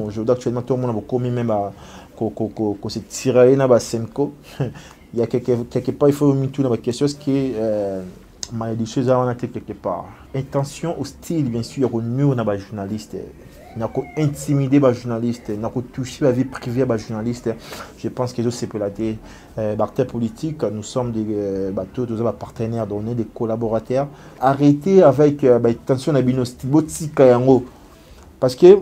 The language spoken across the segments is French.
Aujourd'hui, actuellement, tout le monde a beaucoup même à se tirer dans la Senko. Il y a quelque part, il faut mettre tout dans la question, ce qui est malédicieuse à en quelque part. Intention hostile, bien sûr, il y a mieux dans les journalistes. Il y a intimider les journalistes, il y a toucher la vie privée des journalistes. Je pense que c'est pour la acteurs politiques, nous sommes des partenaires, des collaborateurs. Arrêtez avec intention hostile. Parce que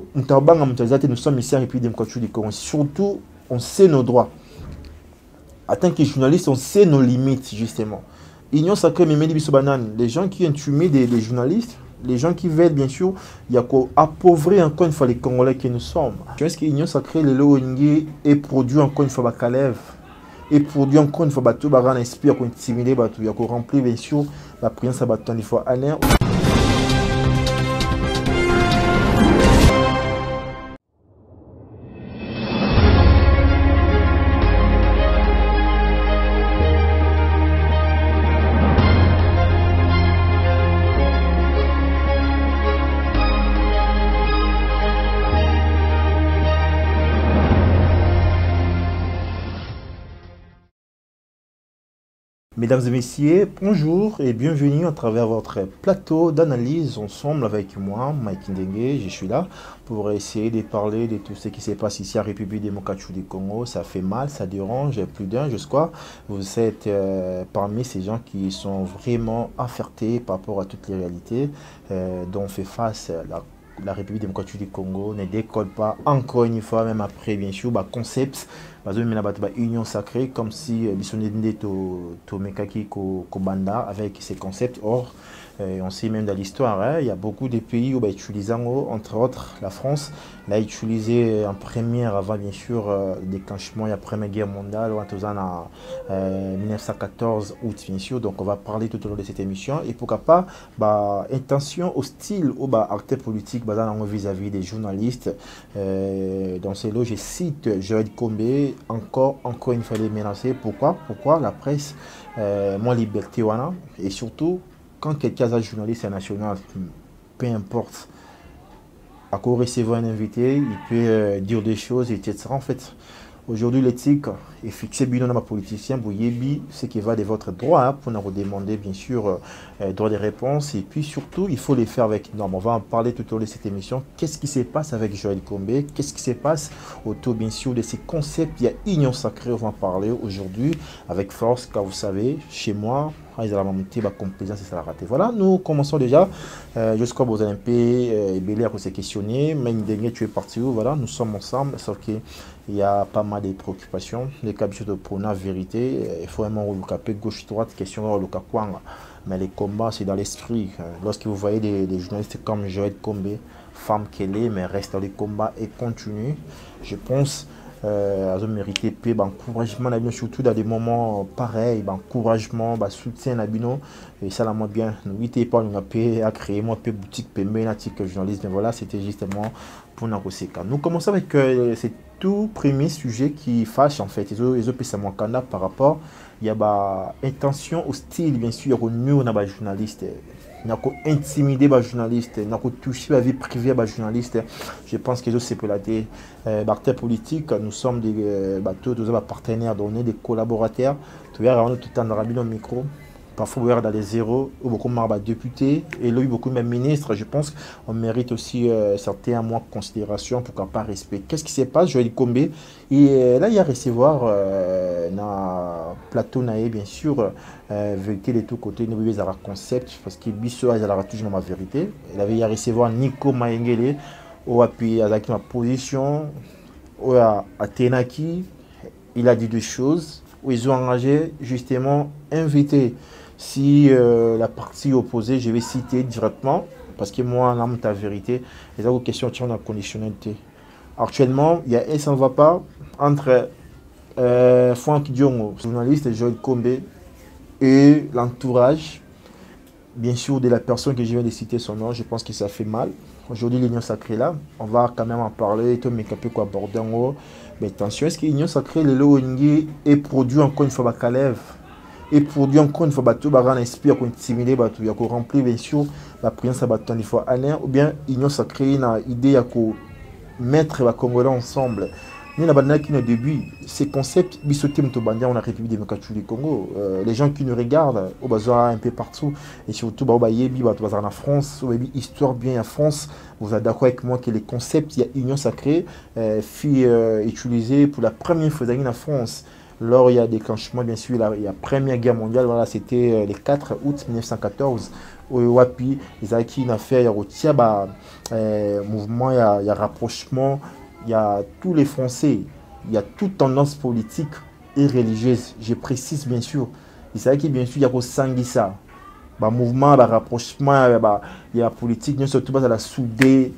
nous sommes ici en République démocratique du Congo. Surtout, on sait nos droits. En tant que journaliste, on sait nos limites, justement. Union sacrée, les gens qui intimident des journalistes, les gens qui veulent, bien sûr, il y a qu'à appauvrir encore une fois les Congolais que nous sommes. Je pense que l'Union sacrée, le Lowengi, est produit encore une fois Bakalev, et produit encore une fois Batou, Baran inspire, qu'on intimider Batou, il y a qu'à remplir, bien sûr, la présence à Batou, il faut aller. Mesdames et messieurs, bonjour et bienvenue à travers votre plateau d'analyse ensemble avec moi, Mike Ndengue. Je suis là pour essayer de parler de tout ce qui se passe ici à République démocratique du Congo. Ça fait mal, ça dérange plus d'un, je crois. Vous êtes parmi ces gens qui sont vraiment affectés par rapport à toutes les réalités dont fait face la République démocratique du Congo. Ne décolle pas encore une fois, même après bien sûr, concept. Union sacrée, comme si Bissonende to Mekaki Kobanda avec ces concepts. Or, on sait même dans l'histoire, il y a beaucoup de pays où utilisant, entre autres la France, l'a utilisé en première avant bien sûr le déclenchement de la Première Guerre mondiale en 1914 août bien sûr. Donc on va parler tout au long de cette émission et pourquoi pas intention hostile aux acteurs politiques vis-à-vis des journalistes. Dans ces lots, je cite Joël Combé, encore une fois les menacer. Pourquoi la presse, moins liberté wana, et surtout quand quelqu'un est un journaliste national, peu importe, à quoi recevoir un invité, il peut dire des choses, etc. En fait, aujourd'hui, l'éthique est fixée bien dans ma politicien, vous yébi, ce qui va de votre droit pour nous demander, bien sûr, droit de réponse. Et puis surtout, il faut les faire avec normes. On va en parler tout au long de cette émission. Qu'est-ce qui se passe avec Joël Combé? Qu'est-ce qui se passe autour, bien sûr, de ces concepts? Il y a Union sacrée, on va en parler aujourd'hui avec force, car vous savez, chez moi, ils ont monté ma complaisance et ça l'a raté. Voilà, nous commençons déjà. Jusqu'à vos Olympiques, Bélé a se questionner. Mais une dernière, tu es parti où? Voilà, nous sommes ensemble, sauf qu'il y a pas mal de préoccupations. Les cas de prôner la vérité, il faut vraiment relouper gauche-droite, question de mais les combats, c'est dans l'esprit. Lorsque vous voyez des journalistes comme Joël Combé, femme qu'elle est, mais reste dans les combats et continue, je pense elles ont mérité peu encouragement, surtout dans des moments pareils, encouragement, soutien et ça la moi bien. Nous n'étions pas à créer moi peu boutique peu journaliste, mais voilà, c'était justement pour nous. Nous commençons avec c'est tout premier sujet qui fâche en fait. Ils ont candidat par rapport il y a intention hostile bien sûr au mieux dans les journalistes. Il y a intimider les journalistes, il y a toucher la vie privée des journalistes. Je pense que c'est pour la acteurs politiques, nous sommes des partenaires, des collaborateurs. Tu verras, on est tout le temps dans le micro. Parfois, on verra dans les zéros, beaucoup de députés, et là, beaucoup de ministres. Je pense qu'on mérite aussi certains mois de considération, pourquoi pas respect. Qu'est-ce qui se passe? Joël Combé, et là, il y a recevoir dans le plateau, bien sûr, vérité de tous côtés, nous avons un concept, parce que Bissot, il a toujours ma vérité. Il avait y a recevoir Nico Maengele, ou appuyé avec ma position, ou à Tenaki, il a dit deux choses, où ils ont engagé justement invité. Si la partie opposée, je vais citer directement, parce que moi, l'âme ta vérité, les autres questions sur la conditionnalité. Actuellement, il y a un ça ne va pas entre Franck Diongo, journaliste, et Joël Combé, et l'entourage, bien sûr, de la personne que je viens de citer son nom. Je pense que ça fait mal. Aujourd'hui, l'Union sacrée là, on va quand même en parler, tout mais quoi aborder en haut. Mais attention, est-ce que l'Union sacrée, le Lowengi est produit encore une fois Bakalev? Et produit encore une fois Batou, Baran inspire, qu'on intimider Batou, il y a qu'on remplir bien sûr la présence à Batou, il faut aller, ou bien Union sacrée, une idée, il y a qu'on mettre les Congolais ensemble. Nous avons au début, ces concepts, on a République démocratique du Congo. Les gens qui nous regardent, au besoin un peu partout, et surtout en France, histoire bien en France, vous êtes d'accord avec moi que les concepts, il y a Union sacrée, fut utilisé pour la première fois en France. Lors il y a déclenchement, bien sûr, il y a la Première Guerre mondiale, voilà, c'était le 4 août 1914. Wapi, ils ont une affaire, il y a mouvement, il y a rapprochement. Il y a tous les Français, il y a toute tendance politique et religieuse. Je précise bien sûr. Il s'agit que bien sûr, il y a au Sanguissa. Mouvement, rapprochement, il y a politique, nous surtout à la soudée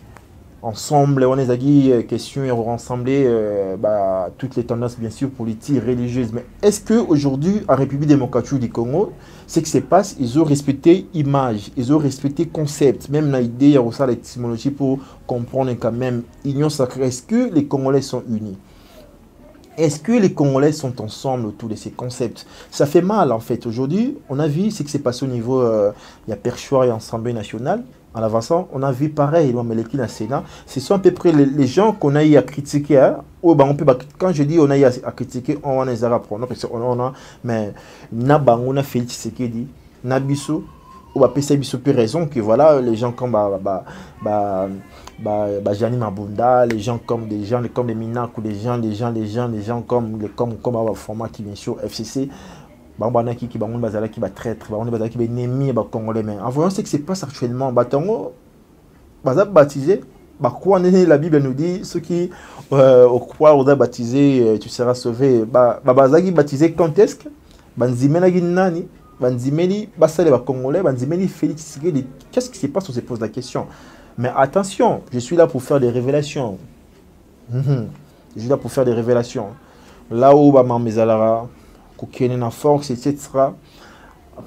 ensemble. On est dit question et rassembler toutes les tendances bien sûr politiques et religieuses. Mais est-ce qu'aujourd'hui, en République démocratique du Congo, ce qui se passe, ils ont respecté l'image, ils ont respecté le concept, même l'idée, il y a aussi l'étymologie pour comprendre quand même l'union sacrée. Est-ce que les Congolais sont unis? Est-ce que les Congolais sont ensemble autour de ces concepts? Ça fait mal en fait. Aujourd'hui, on a vu ce qui s'est passé au niveau, il y a Perchoir et Assemblée nationale. En avançant, on a vu pareil, mais les Sénat, ce sont à peu près les gens qu'on a eu à critiquer. Hein? On peut, quand je dis on a eu à critiquer, on a les arabes. Mais on a Félix Tshisekedi, Nabiso, on va passer raison que voilà, les gens comme Jani Mabunda, les gens comme des gens comme les Minac ou les gens comme format qui vient sur FCC. Qui va traître, qui va ennemi congolais. Mais en voyant ce qui se passe actuellement, Batango, baptisé, quoi la Bible nous dit, ceux qui croient au baptisé, tu seras sauvé. Bazaki baptisé quand est-ce que Banzimena Ginani, Banzimeli, Bassale Congolais, Banzimeli Félix Tshisekedi. Qu'est-ce qui se passe? On se pose la question. Mais attention, je suis là pour faire des révélations. Je suis là pour faire des révélations. Là où Mamezalara, Koukene en force, etc.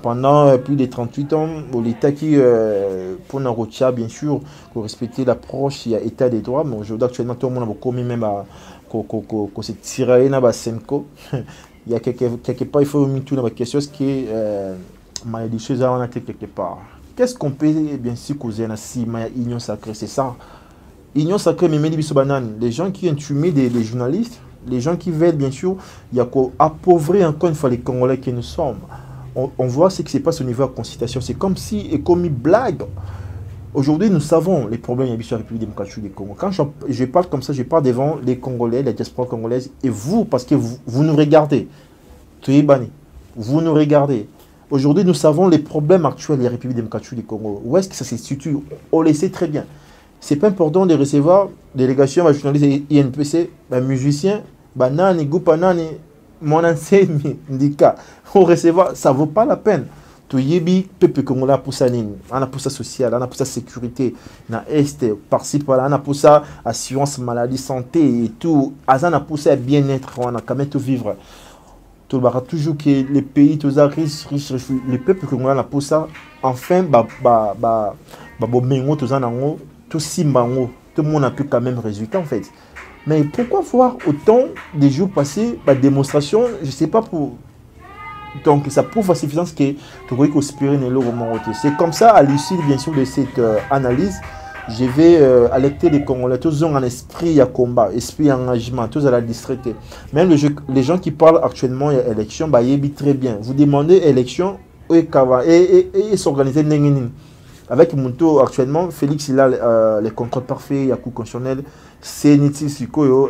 Pendant plus de 38 ans, l'État qui, pour Narotia, bien sûr, pour respecter l'approche, il y a État des droits, mais aujourd'hui, actuellement, tout le monde a commis même à se tirer dans Senko. Il y a quelque part, il faut mettre tout dans la question, ce qui est malédicieuse à en quelque part. Qu'est-ce qu'on peut bien sûr causer si l'union sacrée, c'est ça? L'union sacrée, mais les gens qui intimident des journalistes, les gens qui veulent, bien sûr, il y a qu'à appauvrir encore une fois les Congolais que nous sommes. On voit ce qui se passe au niveau de la Constitution. C'est comme si, et comme une blague. Aujourd'hui, nous savons les problèmes de la République démocratique du Congo. Quand je parle comme ça, je parle devant les Congolais, la diaspora congolaise, et vous, parce que vous nous regardez. Vous nous regardez. Aujourd'hui, nous savons les problèmes actuels de la République démocratique du Congo. Où est-ce que ça se situe? On le sait très bien. Ce n'est pas important de recevoir des délégations, des journalistes INPC, des musiciens, banani, goupanani, mon ancien indica. On recevoir, ça ne vaut pas la peine. Tu yebi peuple congolais pour ça, on a pour ça social, on a pour ça sécurité, na est par-ci par-là, on a pour ça assurance maladie santé et tout, on a pour ça bien-être, on a quand même tout vivre. Tu verras toujours que les pays tous riches, les peuples congolais on a pour ça, enfin tout simbango, tout le monde a pu quand même résultat en fait. Mais pourquoi voir autant de jours passés, démonstration, je ne sais pas pour... Donc ça prouve à suffisance que tu vois qu'aspirer n'est le roman. C'est comme ça, à l'issue bien sûr de cette analyse, je vais alerter les Congolais, tous ont un esprit à combat, esprit à engagement, tous à la distraiter. Même les gens qui parlent actuellement d'élection, ils très bien. Vous demandez élection et s'organiser avec Munto actuellement, Félix il a les contrôles parfaits, il y a coup constitutionnel, c'est Niti Sikoyo,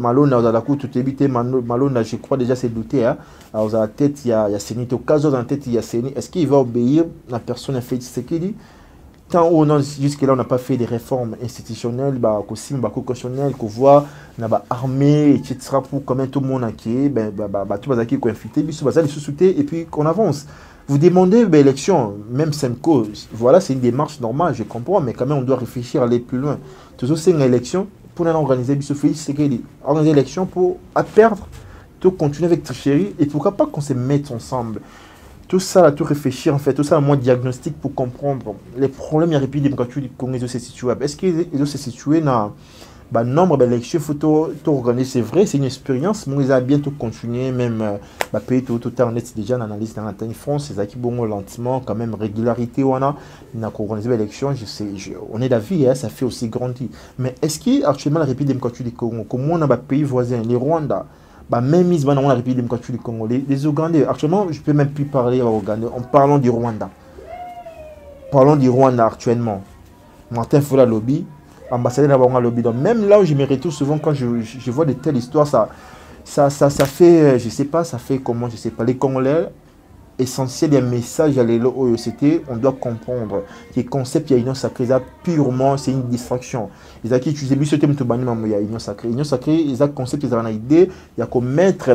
Malona, dans la cour tout évité, Malona, je crois déjà c'est douté. Hein. Alors, dans la tête, il y a Sénit, au cas où dans la tête, il y a Sénit. Est-ce qu'il va obéir? La personne a fait ce qu'il dit. Tant ou non, jusque-là, on n'a pas fait des réformes institutionnelles, aussi, constitutionnelles, qu'on voit, on a armée, etc., pour quand même tout le monde qui tout le monde qui est infiltré, et puis qu'on avance. Vous demandez l'élection, même Semco, voilà, c'est une démarche normale, je comprends, mais quand même, on doit réfléchir, aller plus loin. Toujours, c'est une élection pour organiser, organiser l'élection pour perdre, tout continuer avec tricherie, et pourquoi pas qu'on se mette ensemble. Tout ça, tout réfléchir, en fait, tout ça, un moins diagnostic pour comprendre les problèmes de la République démocratique du Congo, se situent. Est-ce qu'ils se situent dans bah nombre d'élections faut tout organiser, c'est vrai, c'est une expérience, mais ils ont bientôt continué même bah pays tout en net déjà en analyse dans la France, c'est ça qui bon lentement quand même régularité on a organisé l'élection, je sais on est d'avis hein, ça fait aussi grandir. Mais est-ce qu'actuellement la République démocratique du Congo, comme on a des pays voisins, les Rwanda, bah même ils dans la République démocratique du Congo, les Ougandais, actuellement je peux même plus parler aux Ougandais en parlant du Rwanda. Parlons du Rwanda actuellement. Martin Fula lobby, ambassadeur d'avoir lobby. Donc même là où je me retrouve souvent quand je vois de telles histoires, ça fait, je sais pas, ça fait comment, je sais pas, les Congolais, essentiel, il y a un message à l'OCT, on doit comprendre que le concept, il y a union sacrée, purement, c'est une distraction. Ils ont utilisé ce thème de il y a union sacrée. Union sacrée, ils ont concept, ils ont une idée, il y a comme mettre,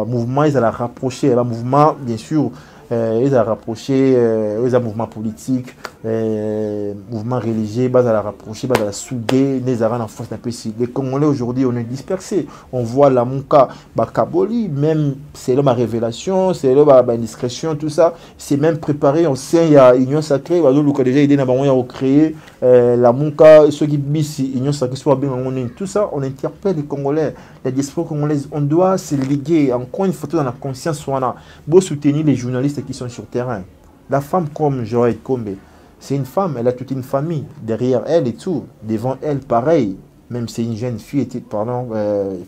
mouvement, ils ont rapproché, mouvement, bien sûr, ils ont rapproché, ils ont mouvement politique, mouvement religieux, ils ont rapproché, ils ont soudé, ils ont en force un peu si. Les Congolais aujourd'hui, on est dispersés. On voit la Mouka, Kaboli, même c'est là ma révélation, c'est là ma discrétion, tout ça. C'est même préparé, on sait, il y a Union Sacrée, il y a déjà idée à créer la Mouka, ceux qui bissent Union Sacrée, soit bien, tout ça, on interpelle les Congolais, la diaspora congolaise, on doit se liguer, encore une photo dans la conscience, soit beau soutenir les journalistes qui sont sur le terrain. La femme comme Joël Kombe, c'est une femme, elle a toute une famille derrière elle et tout. Devant elle, pareil. Même si c'est une jeune fille, pardon,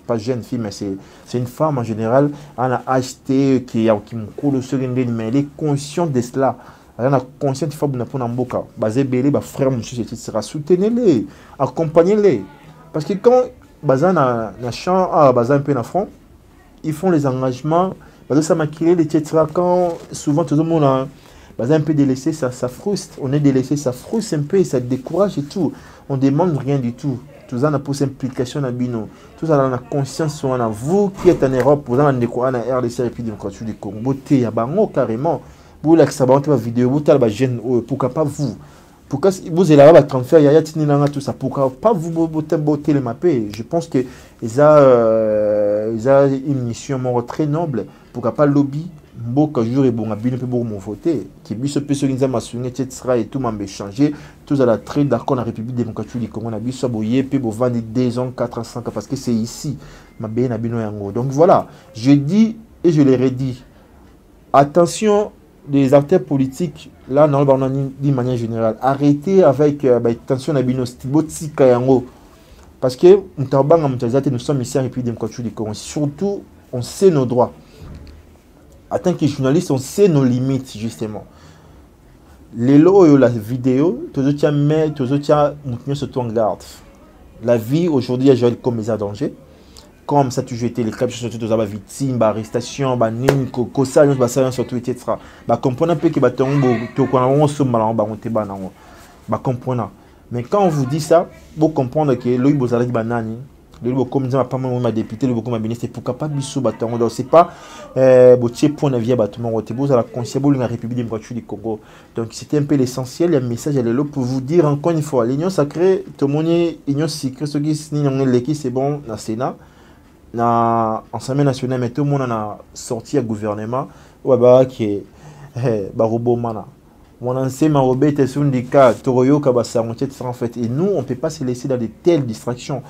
pas jeune fille, mais c'est une femme en général. Elle a acheté, qui me coule sur une ligne, mais elle est consciente de cela. Elle est consciente qu'il faut que nous Mboka. Basé Bélé, frère, monsieur, etc. Soutenez-les, accompagnez-les. Parce que quand Bazan a champ, Bazan un peu dans le front, ils font les engagements. Ça m'a créé les titres quand souvent tout le monde a un peu délaissé, ça frustre. On est délaissé, ça frustre un peu, ça décourage et tout. On demande rien du tout. Tout ça, on a posé implication à Bino. Tout ça, on a conscience sur vous qui êtes en Europe, vous avez un RDC et puis démocratie du Congo. Il y a carrément. Vous avez la vidéo, vous avez la jeune, pourquoi pas vous? Pourquoi vous avez la transfert, il y a tout ça. Pourquoi pas vous botter les mappés? Je pense que ils ont une mission très noble. Pourquoi pas lobby? Beaucoup de jours et bon, bien peu pour voter. Qui bis peu sur une maçonnerie, etc. et tout m'a changé. Tous à la traite d'accord la République démocratique du Congo. On a bis aboyé, puis pour vendre 2 ans, 4 ans, 5 ans, parce que c'est ici. Ma bien a bien yango. Donc voilà, je dis et je l'ai redit. Attention, les acteurs politiques, là, d'une manière générale, arrêtez avec attention à bino stibotika yango. Parce que nous sommes ici à la République démocratique du Congo. Surtout, on sait nos droits. En tant que journaliste, on sait nos limites, justement. Les lots, la vidéo, tous les gens se en garde. La vie, aujourd'hui, il y a comme les danger. Comme ça, toujours été les cas, surtout dans la victime, l'arrestation, surtout, etc. Comprenez un peu que mais quand on vous dit ça, vous comprenez que l'œil vous allez banani. Le comme disant pas mal député, le comme ministre, pourquoi pas bisou bâton. Donc c'est pas botier point de vie bâtiment au Tébou à la conscience de la République démocratique du Congo. Donc c'était un peu l'essentiel, il y a un message à l'élo pour vous dire encore une fois, l'union sacrée, tout le monde union secrète, ce qui c'est bon dans le Sénat, dans l'Assemblée nationale, mais tout le monde en a sorti à gouvernement, ouais bah qui est Barobo Mana. Mon ancien Marobé était syndicat, Toroyo Kabasa, en fait, et nous on peut pas se laisser dans de telles distractions.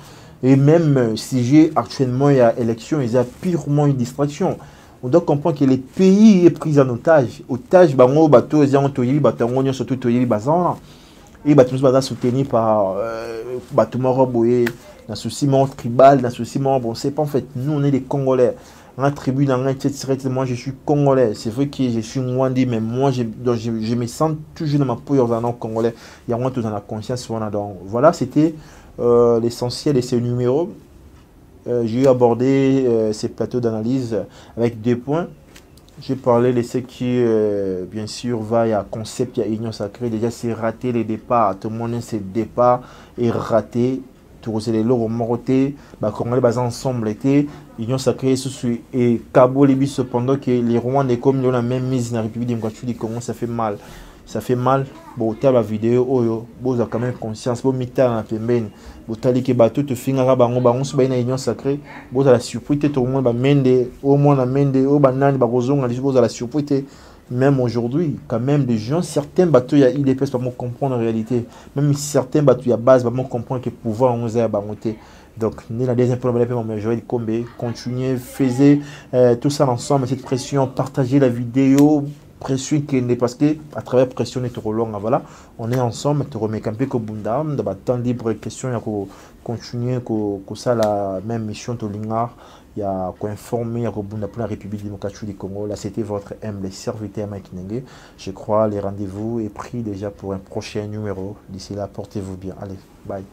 Et même si j'ai actuellement il y a élection, il y a purement une distraction. On doit comprendre que les pays est pris en otage. Otage, bango, bateau, ils ont toyé, bateau, surtout toyé, bazan. Et bateau, bazan soutenu par bateau moroboé, dans ce ciment tribal, dans ce ciment, bon, c'est pas en fait, nous on est des Congolais. Dans la tribu, dans la moi je suis Congolais. C'est vrai que je suis Mwandi, mais moi je me sens toujours dans ma peau en Congolais. Il y a moins tout dans la conscience. Donc voilà, c'était l'essentiel de ce numéro. J'ai abordé ces plateaux d'analyse avec 2 points. J'ai parlé de ce qui, bien sûr, va à concept, il y a union sacrée. Déjà, c'est raté les départs. Tout le monde, c'est départ est raté. Tout c'est les lots morotés. Congolais basés ensemble était union sacrée et Cabo Libi cependant que les Rwandais comme ils ont la même mise dans la République démocratique du Congo, ça fait mal. Ça fait mal. Bon, tu as la vidéo, vous avez quand même conscience. Vous mettez dans la pembène. Vous avez que bateau te finira bango sur une union sacrée. Vous avez la surprise tout le monde mende au moins la mende au banane bagozong vous avez la surprise même aujourd'hui, quand même, des gens, certains bateaux, il y a IDPS, pas comprendre en réalité. Même certains bateaux, il y a base, pas comprendre que pouvoir on a monter. Donc, la deuxième problème, mais je vais continuer, faisait tout ça ensemble, cette pression, partager la vidéo, pression qui est parce que à travers pression est trop long, voilà, on est ensemble, tu remets un peu comme Bunda, dans temps libre, question, il y a continuer que ça la même mission de l'INGAR. Il y a quoi informer, il y a pour la République démocratique du Congo. Là, c'était votre humble serviteur Mike Nengue. Je crois les rendez-vous est pris déjà pour un prochain numéro. D'ici là, portez-vous bien. Allez, bye.